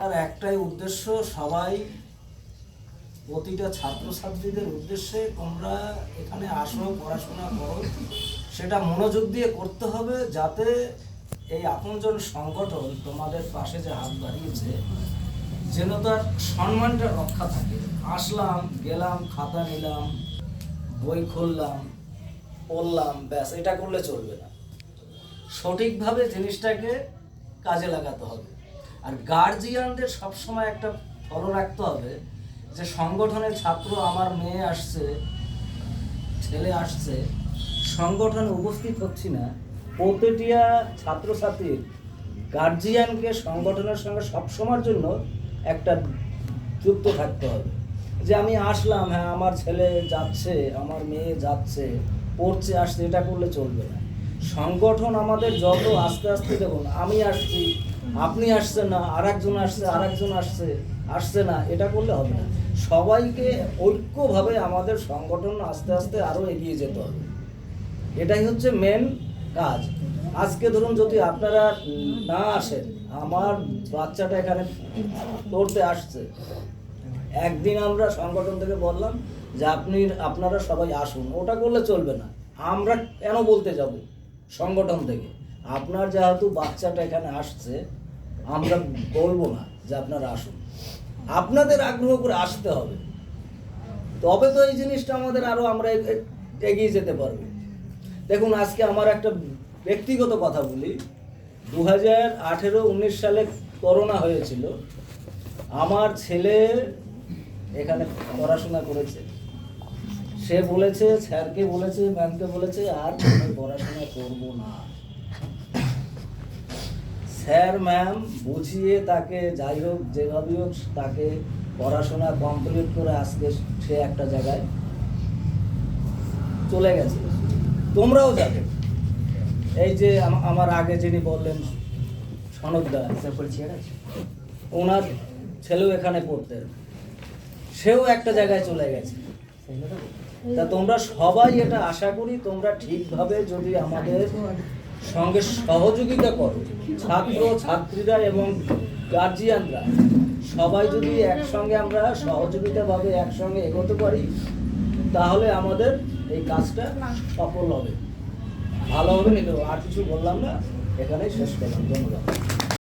আর একটাই উদ্দেশ্য, সবাই প্রতিটা ছাত্রছাত্রীদের উদ্দেশ্যে তোমরা এখানে আসো, পড়াশোনা করো, সেটা মনোযোগ দিয়ে করতে হবে, যাতে এই আপনজন সংগঠন তোমাদের পাশে যে হাত বাড়িয়েছে যেন তার সম্মানটা রক্ষা থাকে। আসলাম, গেলাম, খাতা নিলাম, বই খুললাম, পড়লাম, ব্যাস, এটা করলে চলবে না। সঠিকভাবে জিনিসটাকে কাজে লাগাতে হবে। আর গার্জিয়ানদের সবসময় একটা ফলো রাখতে হবে যে সংগঠনের ছাত্র, আমার মেয়ে আসছে, ছেলে আসছে, সংগঠনে উপস্থিত হচ্ছি না, প্রতিটা ছাত্রছাত্রীর গার্জিয়ানকে সংগঠনের সঙ্গে সবসময়ের জন্য একটা যুক্ত থাকতে হবে। যে আমি আসলাম, হ্যাঁ আমার ছেলে যাচ্ছে, আমার মেয়ে যাচ্ছে, পড়ছে, আসছে, এটা করলে চলবে না। সংগঠন আমাদের যত আস্তে আস্তে, দেখুন আমি আসছি, আপনি আসছেন না, আরেকজন আসছে, আরেকজন আসছে না, এটা করলে হবে না। সবাইকে ঐক্যভাবে আমাদের সংগঠন আস্তে আস্তে আরও এগিয়ে যেতে হবে। এটাই হচ্ছে মেন কাজ। আজকে ধরুন যদি আপনারা না আসেন, আমার বাচ্চাটা এখানে পড়তে আসছে, একদিন আমরা সংগঠন থেকে বললাম যে আপনারা সবাই আসুন, ওটা করলে চলবে না। আমরা কেন বলতে যাব সংগঠন থেকে? আপনার যেহেতু বাচ্চাটা এখানে আসছে, আমরা বলবো না যে আপনারা আসুন, আপনাদের আগ্রহ করে আসতে হবে, তবে তো এই জিনিসটা আমাদের আরও আমরা এগিয়ে যেতে পারবো। দেখুন আজকে আমার একটা ব্যক্তিগত কথা বলি, 2018-19 সালে করোনা হয়েছিল, আমার ছেলে এখানে পড়াশোনা করেছে, সে বলেছে, স্যারকে বলেছে, ম্যামকে বলেছে, আর আমি পড়াশোনা করবো না। স্যার ম্যাম বুঝিয়ে তাকে, যাই হোক যেভাবেই হোক, তাকে পড়াশোনা কমপ্লিট করে আজকে সে একটা জায়গায় চলে গেছে। তোমরাও যাবে। এই যে আমার আগে যিনি বললেন সনদদা, ওনার ছেলেও এখানে পড়তেন, সেও একটা জায়গায় চলে গেছে। তা তোমরা সবাই এটা আশা করি তোমরা ঠিকভাবে যদি আমাদের সঙ্গে সহযোগিতা করো, ছাত্র ছাত্রীরা এবং গার্জিয়ানরা সবাই যদি একসঙ্গে আমরা সহযোগিতাভাবে একসঙ্গে এগোতে পারি, তাহলে আমাদের এই কাজটা সফল হবে, ভালো হবে। আর কিছু বললাম না, এখানেই শেষ করলাম। ধন্যবাদ।